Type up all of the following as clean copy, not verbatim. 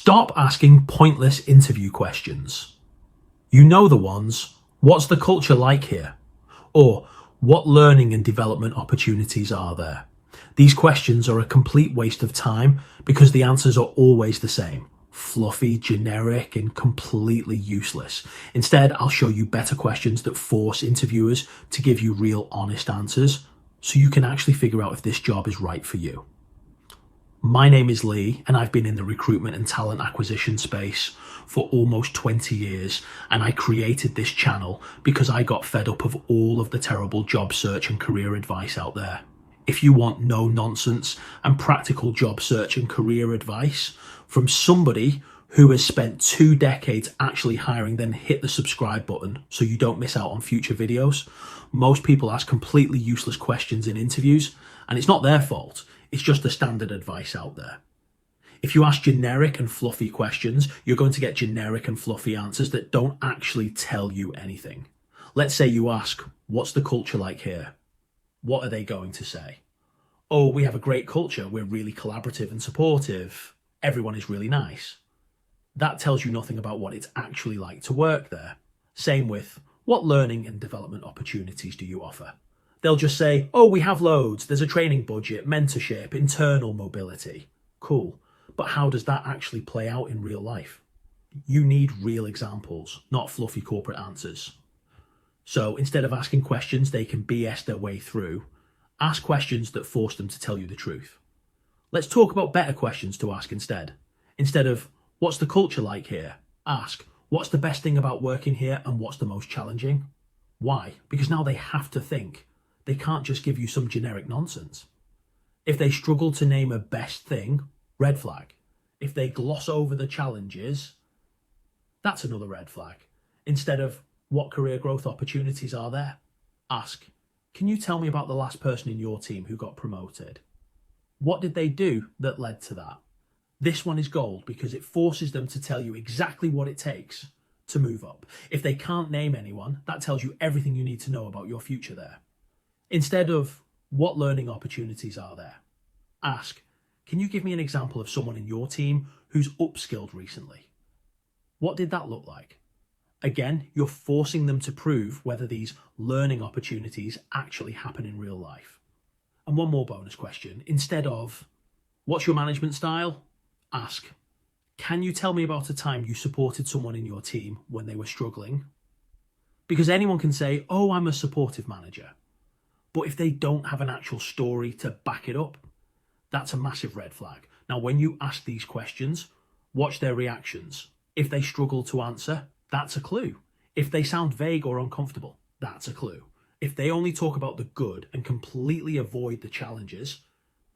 Stop asking pointless interview questions. You know the ones. What's the culture like here? Or what learning and development opportunities are there? These questions are a complete waste of time because the answers are always the same. Fluffy, generic, and completely useless. Instead, I'll show you better questions that force interviewers to give you real, honest answers so you can actually figure out if this job is right for you. My name is Lee, and I've been in the recruitment and talent acquisition space for almost 20 years, and I created this channel because I got fed up of all of the terrible job search and career advice out there. If you want no nonsense and practical job search and career advice from somebody who has spent 2 decades actually hiring, then hit the subscribe button so you don't miss out on future videos. Most people ask completely useless questions in interviews, and it's not their fault. It's just the standard advice out there. If you ask generic and fluffy questions, you're going to get generic and fluffy answers that don't actually tell you anything. Let's say you ask, what's the culture like here? What are they going to say? Oh, we have a great culture. We're really collaborative and supportive. Everyone is really nice. That tells you nothing about what it's actually like to work there. Same with, what learning and development opportunities do you offer? They'll just say, oh, we have loads. There's a training budget, mentorship, internal mobility. Cool. But how does that actually play out in real life? You need real examples, not fluffy corporate answers. So instead of asking questions they can BS their way through, ask questions that force them to tell you the truth. Let's talk about better questions to ask instead. Instead of, what's the culture like here? Ask, what's the best thing about working here and what's the most challenging? Why? Because now they have to think. They can't just give you some generic nonsense. If they struggle to name a best thing, red flag. If they gloss over the challenges, that's another red flag. Instead of, what career growth opportunities are there? Ask, can you tell me about the last person in your team who got promoted? What did they do that led to that? This one is gold because it forces them to tell you exactly what it takes to move up. If they can't name anyone, that tells you everything you need to know about your future there. Instead of, what learning opportunities are there? Ask, can you give me an example of someone in your team who's upskilled recently? What did that look like? Again, you're forcing them to prove whether these learning opportunities actually happen in real life. And one more bonus question. Instead of, what's your management style? Ask, can you tell me about a time you supported someone in your team when they were struggling? Because anyone can say, oh, I'm a supportive manager. But if they don't have an actual story to back it up, that's a massive red flag. Now, when you ask these questions, watch their reactions. If they struggle to answer, that's a clue. If they sound vague or uncomfortable, that's a clue. If they only talk about the good and completely avoid the challenges,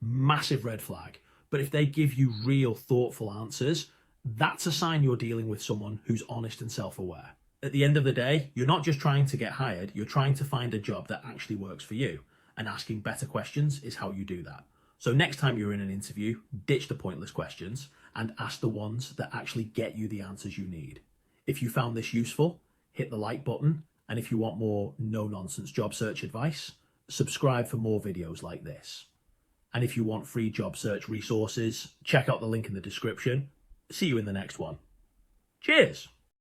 massive red flag. But if they give you real, thoughtful answers, that's a sign you're dealing with someone who's honest and self-aware. At the end of the day, you're not just trying to get hired, you're trying to find a job that actually works for you. And asking better questions is how you do that. So next time you're in an interview, ditch the pointless questions and ask the ones that actually get you the answers you need. If you found this useful, hit the like button. And if you want more no-nonsense job search advice, subscribe for more videos like this. And if you want free job search resources, check out the link in the description. See you in the next one. Cheers!